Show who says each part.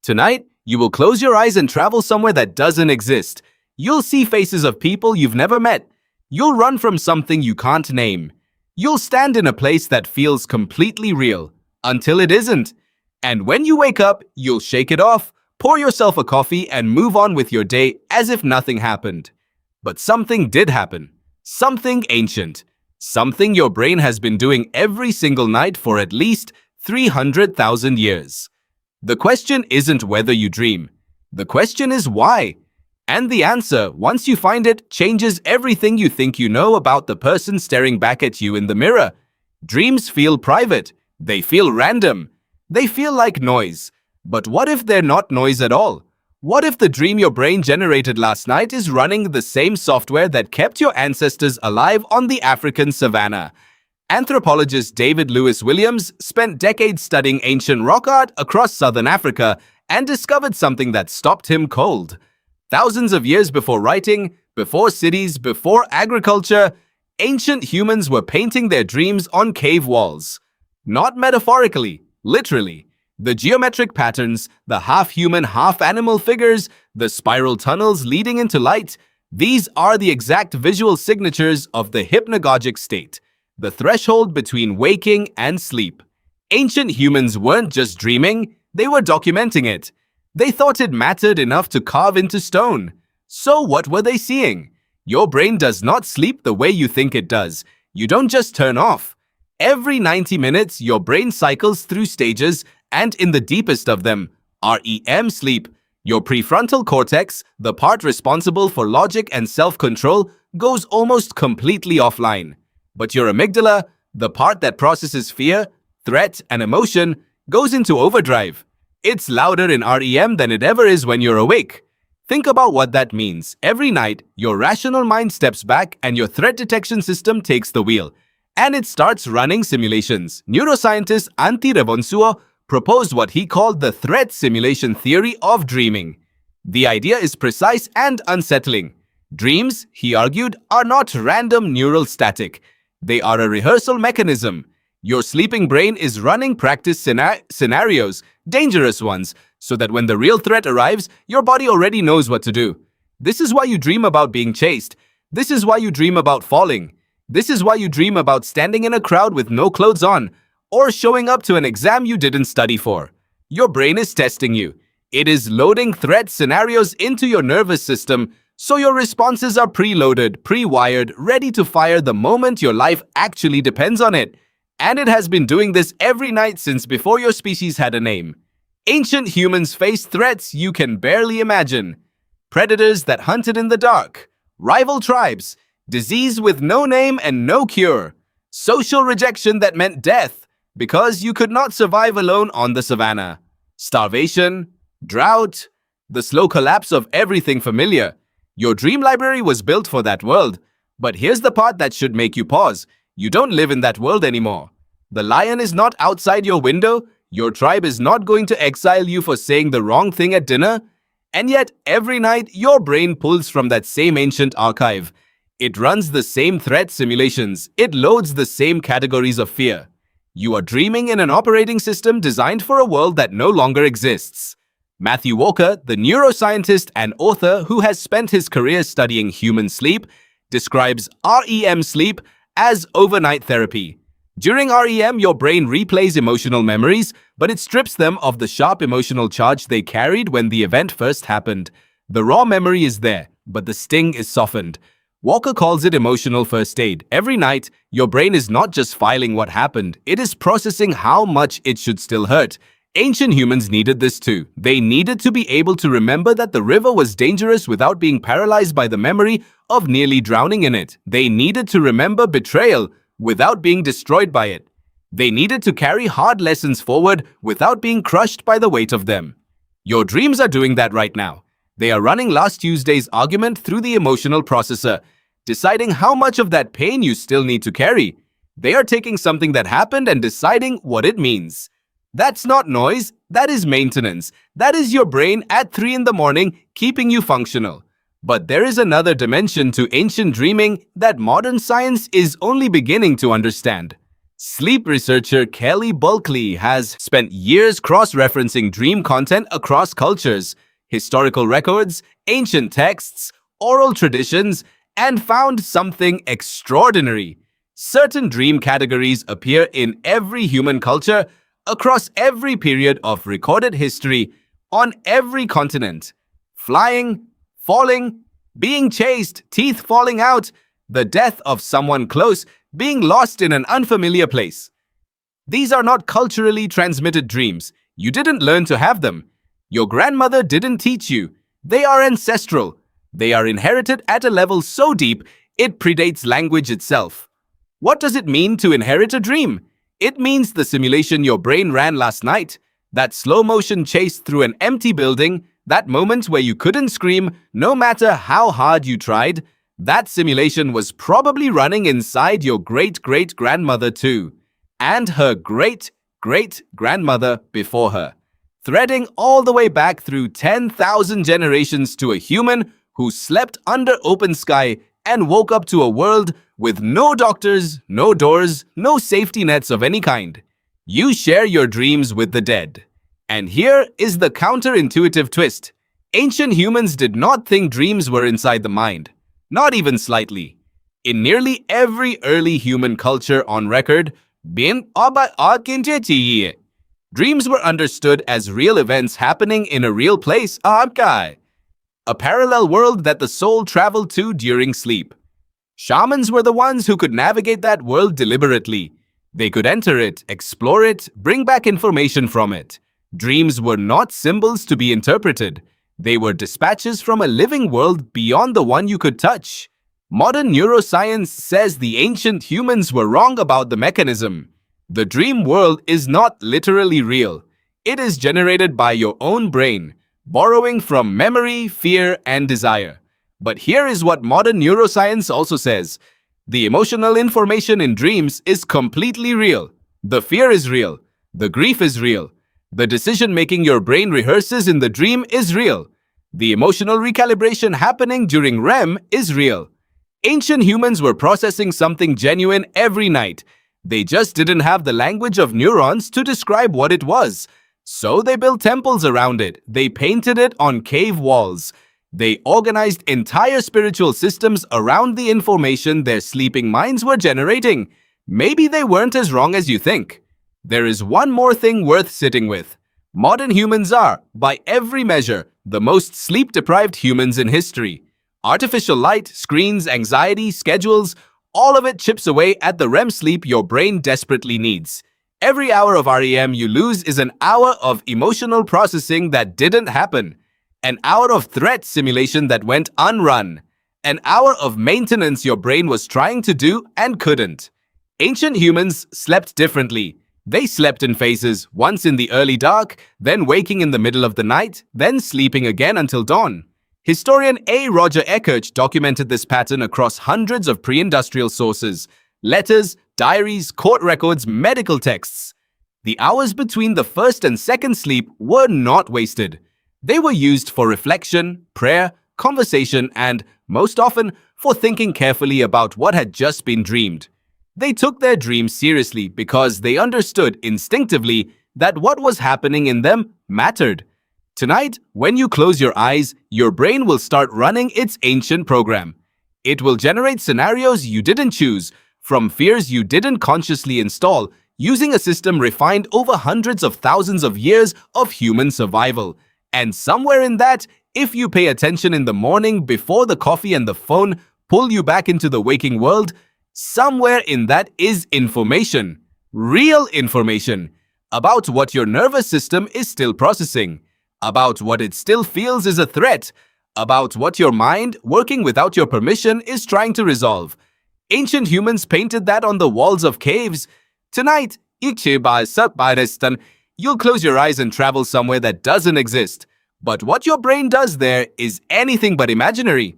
Speaker 1: Tonight, you will close your eyes and travel somewhere that doesn't exist. You'll see faces of people you've never met. You'll run from something you can't name. You'll stand in a place that feels completely real, until it isn't. And when you wake up, you'll shake it off, pour yourself a coffee, and move on with your day as if nothing happened. But something did happen. Something ancient. Something your brain has been doing every single night for at least 300,000 years. The question isn't whether you dream. The question is why. And the answer, once you find it, changes everything you think you know about the person staring back at you in the mirror. Dreams feel private. They feel random. They feel like noise. But what if they're not noise at all? What if the dream your brain generated last night is running the same software that kept your ancestors alive on the African savannah? Anthropologist David Lewis Williams spent decades studying ancient rock art across southern Africa and discovered something that stopped him cold. Thousands of years before writing, before cities, before agriculture, ancient humans were painting their dreams on cave walls. Not metaphorically, literally. The geometric patterns, the half-human, half-animal figures, the spiral tunnels leading into light, these are the exact visual signatures of the hypnagogic state, the threshold between waking and sleep. Ancient humans weren't just dreaming, they were documenting it. They thought it mattered enough to carve into stone. So what were they seeing? Your brain does not sleep the way you think it does. You don't just turn off. Every 90 minutes, your brain cycles through stages, and in the deepest of them, REM sleep, your prefrontal cortex, the part responsible for logic and self-control, goes almost completely offline. But your amygdala, the part that processes fear, threat, and emotion, goes into overdrive. It's louder in REM than it ever is when you're awake. Think about what that means. Every night, your rational mind steps back and your threat detection system takes the wheel. And it starts running simulations. Neuroscientist Antti Revonsuo proposed what he called the threat simulation theory of dreaming. The idea is precise and unsettling. Dreams, he argued, are not random neural static. They are a rehearsal mechanism. Your sleeping brain is running practice scenarios, dangerous ones, so that when the real threat arrives, your body already knows what to do. This is why you dream about being chased. This is why you dream about falling. This is why you dream about standing in a crowd with no clothes on, or showing up to an exam you didn't study for. Your brain is testing you. It is loading threat scenarios into your nervous system, so your responses are preloaded, pre-wired, ready to fire the moment your life actually depends on it. And it has been doing this every night since before your species had a name. Ancient humans faced threats you can barely imagine. Predators that hunted in the dark, rival tribes, disease with no name and no cure, social rejection that meant death because you could not survive alone on the savannah, starvation, drought, the slow collapse of everything familiar. Your dream library was built for that world. But here's the part that should make you pause. You don't live in that world anymore. The lion is not outside your window. Your tribe is not going to exile you for saying the wrong thing at dinner. And yet, every night, your brain pulls from that same ancient archive. It runs the same threat simulations. It loads the same categories of fear. You are dreaming in an operating system designed for a world that no longer exists. Matthew Walker, the neuroscientist and author who has spent his career studying human sleep, describes REM sleep as overnight therapy. During REM, your brain replays emotional memories, but it strips them of the sharp emotional charge they carried when the event first happened. The raw memory is there, but the sting is softened. Walker calls it emotional first aid. Every night, your brain is not just filing what happened, it is processing how much it should still hurt. Ancient humans needed this too. They needed to be able to remember that the river was dangerous without being paralyzed by the memory of nearly drowning in it. They needed to remember betrayal without being destroyed by it. They needed to carry hard lessons forward without being crushed by the weight of them. Your dreams are doing that right now. They are running last Tuesday's argument through the emotional processor, deciding how much of that pain you still need to carry. They are taking something that happened and deciding what it means. That's not noise, that is maintenance. That is your brain at 3 in the morning keeping you functional. But there is another dimension to ancient dreaming that modern science is only beginning to understand. Sleep researcher Kelly Bulkeley has spent years cross-referencing dream content across cultures, historical records, ancient texts, oral traditions, and found something extraordinary. Certain dream categories appear in every human culture, across every period of recorded history, on every continent. Flying, falling, being chased, teeth falling out, the death of someone close, being lost in an unfamiliar place. These are not culturally transmitted dreams. You didn't learn to have them. Your grandmother didn't teach you. They are ancestral. They are inherited at a level so deep, it predates language itself. What does it mean to inherit a dream? It means the simulation your brain ran last night, that slow-motion chase through an empty building, that moment where you couldn't scream no matter how hard you tried. That simulation was probably running inside your great-great-grandmother too, and her great-great-grandmother before her, threading all the way back through 10,000 generations to a human who slept under open sky and woke up to a world with no doctors, no doors, no safety nets of any kind. You share your dreams with the dead. And here is the counterintuitive twist. Ancient humans did not think dreams were inside the mind. Not even slightly. In nearly every early human culture on record, dreams were understood as real events happening in a real place, a parallel world that the soul traveled to during sleep. Shamans were the ones who could navigate that world deliberately. They could enter it, explore it, bring back information from it. Dreams were not symbols to be interpreted. They were dispatches from a living world beyond the one you could touch. Modern neuroscience says the ancient humans were wrong about the mechanism. The dream world is not literally real. It is generated by your own brain, borrowing from memory, fear, and desire. But here is what modern neuroscience also says. The emotional information in dreams is completely real. The fear is real. The grief is real. The decision-making your brain rehearses in the dream is real. The emotional recalibration happening during REM is real. Ancient humans were processing something genuine every night. They just didn't have the language of neurons to describe what it was. So they built temples around it. They painted it on cave walls. They organized entire spiritual systems around the information their sleeping minds were generating. Maybe they weren't as wrong as you think. There is one more thing worth sitting with. Modern humans are, by every measure, the most sleep-deprived humans in history. Artificial light, screens, anxiety, schedules, all of it chips away at the REM sleep your brain desperately needs. Every hour of REM you lose is an hour of emotional processing that didn't happen. An hour of threat simulation that went unrun. An hour of maintenance your brain was trying to do and couldn't. Ancient humans slept differently. They slept in phases, once in the early dark, then waking in the middle of the night, then sleeping again until dawn. Historian A. Roger Ekirch documented this pattern across hundreds of pre-industrial sources, letters, diaries, court records, medical texts. The hours between the first and second sleep were not wasted. They were used for reflection, prayer, conversation, and, most often, for thinking carefully about what had just been dreamed. They took their dreams seriously because they understood instinctively that what was happening in them mattered. Tonight, when you close your eyes, your brain will start running its ancient program. It will generate scenarios you didn't choose, from fears you didn't consciously install, using a system refined over hundreds of thousands of years of human survival. And somewhere in that, if you pay attention in the morning before the coffee and the phone pull you back into the waking world, somewhere in that is information, real information, about what your nervous system is still processing, about what it still feels is a threat, about what your mind, working without your permission, is trying to resolve. Ancient humans painted that on the walls of caves. Tonight, you'll close your eyes and travel somewhere that doesn't exist. But what your brain does there is anything but imaginary.